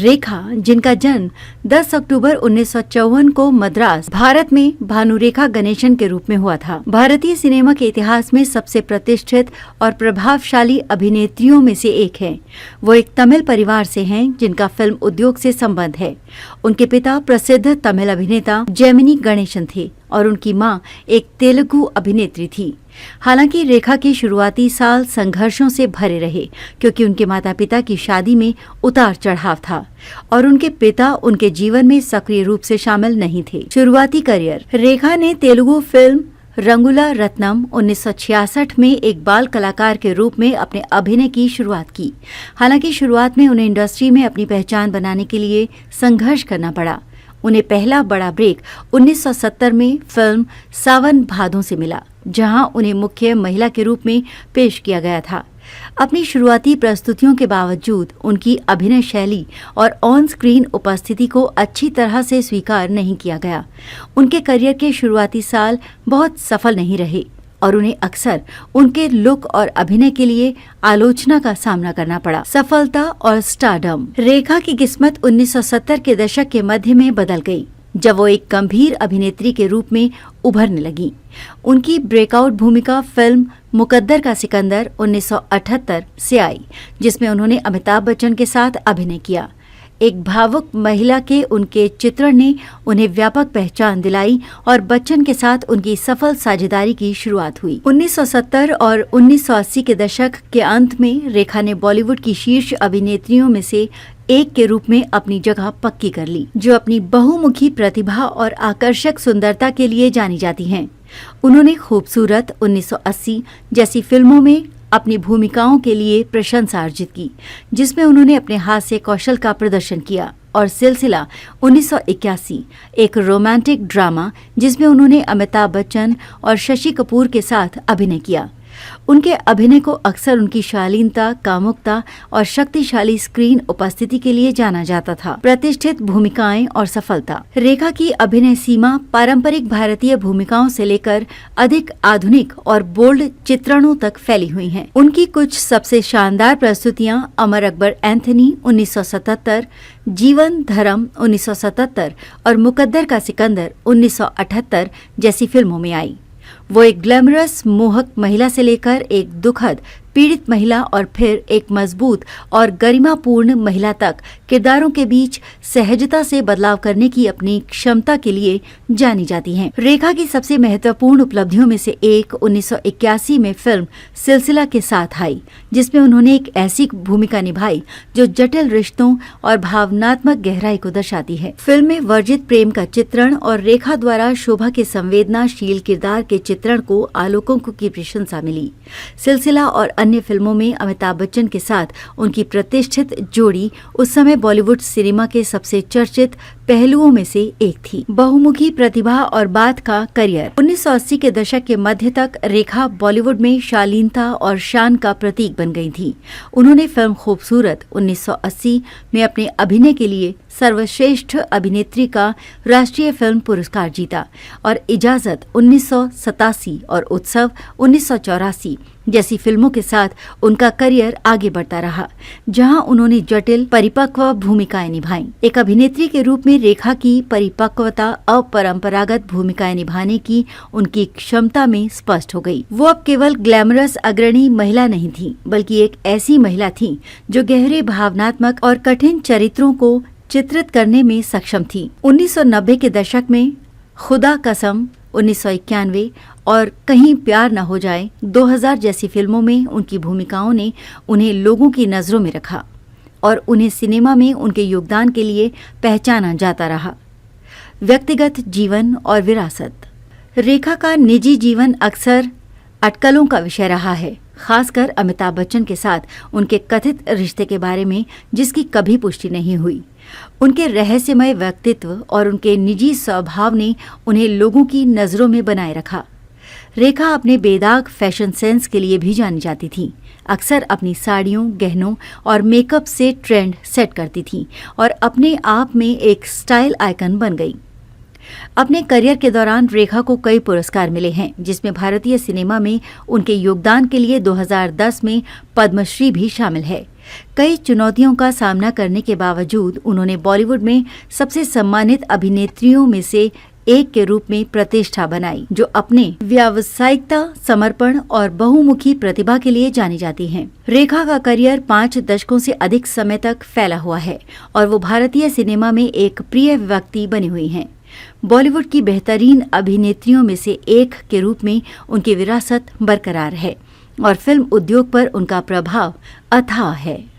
रेखा, जिनका जन्म 10 अक्टूबर 1954 को मद्रास, भारत में भानुरेखा गणेशन के रूप में हुआ था, भारतीय सिनेमा के इतिहास में सबसे प्रतिष्ठित और प्रभावशाली अभिनेत्रियों में से एक हैं। वो एक तमिल परिवार से हैं जिनका फिल्म उद्योग से संबंध है। उनके पिता प्रसिद्ध तमिल अभिनेता जेमिनी गणेशन थे और उनकी मां एक तेलुगु अभिनेत्री थी। हालांकि रेखा के शुरुआती साल संघर्षों से भरे रहे क्योंकि उनके माता पिता की शादी में उतार चढ़ाव था और उनके पिता उनके जीवन में सक्रिय रूप से शामिल नहीं थे। शुरुआती करियर। रेखा ने तेलुगु फिल्म रंगुला रत्नम 1966 में एक बाल कलाकार के रूप में अपने अभिनय की शुरुआत की। हालांकि शुरुआत में उन्हें इंडस्ट्री में अपनी पहचान बनाने के लिए संघर्ष करना पड़ा। उन्हें पहला बड़ा ब्रेक 1970 में फिल्म सावन भादों से मिला, जहां उन्हें मुख्य महिला के रूप में पेश किया गया था। अपनी शुरुआती प्रस्तुतियों के बावजूद उनकी अभिनय शैली और ऑन स्क्रीन उपस्थिति को अच्छी तरह से स्वीकार नहीं किया गया। उनके करियर के शुरुआती साल बहुत सफल नहीं रहे और उन्हें अक्सर उनके लुक और अभिनय के लिए आलोचना का सामना करना पड़ा। सफलता और स्टारडम। रेखा की किस्मत 1970 के दशक के मध्य में बदल गई, जब वो एक गंभीर अभिनेत्री के रूप में उभरने लगी। उनकी ब्रेकआउट भूमिका फिल्म मुकद्दर का सिकंदर 1978 से आई, जिसमें उन्होंने अमिताभ बच्चन के साथ अभिनय किया। एक भावुक महिला के उनके चित्रण ने उन्हें व्यापक पहचान दिलाई और बच्चन के साथ उनकी सफल साझेदारी की शुरुआत हुई। 1970 और 1980 के दशक के अंत में रेखा ने बॉलीवुड की शीर्ष अभिनेत्रियों में से एक के रूप में अपनी जगह पक्की कर ली, जो अपनी बहुमुखी प्रतिभा और आकर्षक सुंदरता के लिए जानी जाती हैं। उन्होंने खूबसूरत 1980 जैसी फिल्मों में अपनी भूमिकाओं के लिए प्रशंसा अर्जित की, जिसमें उन्होंने अपने हास्य कौशल का प्रदर्शन किया, और सिलसिला 1981 एक रोमांटिक ड्रामा जिसमें उन्होंने अमिताभ बच्चन और शशि कपूर के साथ अभिनय किया। उनके अभिनय को अक्सर उनकी शालीनता, कामुकता और शक्तिशाली स्क्रीन उपस्थिति के लिए जाना जाता था। प्रतिष्ठित भूमिकाएं और सफलता। रेखा की अभिनय सीमा पारंपरिक भारतीय भूमिकाओं से लेकर अधिक आधुनिक और बोल्ड चित्रणों तक फैली हुई हैं। उनकी कुछ सबसे शानदार प्रस्तुतियां अमर अकबर एंथनी 1977, जीवन धर्म 1977 और मुकद्दर का सिकंदर 1978 जैसी फिल्मों में आई। वो एक ग्लैमरस मोहक महिला से लेकर एक दुखद पीड़ित महिला और फिर एक मजबूत और गरिमापूर्ण महिला तक किरदारों के बीच सहजता से बदलाव करने की अपनी क्षमता के लिए जानी जाती हैं। रेखा की सबसे महत्वपूर्ण उपलब्धियों में से एक 1981 में फिल्म सिलसिला के साथ आई, जिसमें उन्होंने एक ऐसी भूमिका निभाई जो जटिल रिश्तों और भावनात्मक गहराई को दर्शाती है। फिल्म में वर्जित प्रेम का चित्रण और रेखा द्वारा शोभा के संवेदनाशील किरदार के चित्रण को आलोकों की प्रशंसा मिली। सिलसिला और अन्य फिल्मों में अमिताभ बच्चन के साथ उनकी प्रतिष्ठित जोड़ी उस समय बॉलीवुड सिनेमा के सबसे चर्चित पहलुओं में से एक थी। बहुमुखी प्रतिभा और बाद का करियर। 1980 के दशक के मध्य तक रेखा बॉलीवुड में शालीनता और शान का प्रतीक बन गई थी। उन्होंने फिल्म खूबसूरत 1980 में अपने अभिनय के लिए सर्वश्रेष्ठ अभिनेत्री का राष्ट्रीय फिल्म पुरस्कार जीता और इजाजत 1987 और उत्सव 1984 जैसी फिल्मों के साथ उनका करियर आगे बढ़ता रहा, जहां उन्होंने जटिल परिपक्व भूमिकाएं निभाईं। एक अभिनेत्री के रूप में रेखा की परिपक्वता अपरंपरागत भूमिकाएं निभाने की उनकी क्षमता में स्पष्ट हो गई। वो अब केवल ग्लैमरस अग्रणी महिला नहीं थी, बल्कि एक ऐसी महिला थी जो गहरे भावनात्मक और कठिन चरित्रों को चित्रित करने में सक्षम थी। 1990 के दशक में खुदा कसम 1991 और कहीं प्यार न हो जाए 2000 जैसी फिल्मों में उनकी भूमिकाओं ने उन्हें लोगों की नजरों में रखा और उन्हें सिनेमा में उनके योगदान के लिए पहचाना जाता रहा। व्यक्तिगत जीवन और विरासत। रेखा का निजी जीवन अक्सर अटकलों का विषय रहा है, खासकर अमिताभ बच्चन के साथ उनके कथित रिश्ते के बारे में, जिसकी कभी पुष्टि नहीं हुई। उनके रहस्यमय व्यक्तित्व और उनके निजी स्वभाव ने उन्हें लोगों की नजरों में बनाए रखा। रेखा अपने बेदाग फैशन सेंस के लिए भी जानी जाती थी। अक्सर अपनी साड़ियों, गहनों और मेकअप से ट्रेंड सेट करती थी और अपने आप में एक स्टाइल आइकन बन गई। अपने करियर के दौरान रेखा को कई पुरस्कार मिले हैं, जिसमें भारतीय सिनेमा में उनके योगदान के लिए 2010 में पद्मश्री भी शामिल है। कई चुनौतियों का सामना करने के बावजूद उन्होंने बॉलीवुड में सबसे सम्मानित अभिनेत्रियों में से एक के रूप में प्रतिष्ठा बनाई, जो अपने व्यावसायिकता, समर्पण और बहुमुखी प्रतिभा के लिए जानी जाती हैं। रेखा का करियर 5 दशकों से अधिक समय तक फैला हुआ है और वो भारतीय सिनेमा में एक प्रिय व्यक्ति बनी हुई हैं। बॉलीवुड की बेहतरीन अभिनेत्रियों में से एक के रूप में उनकी विरासत बरकरार है और फिल्म उद्योग पर उनका प्रभाव अथाह है।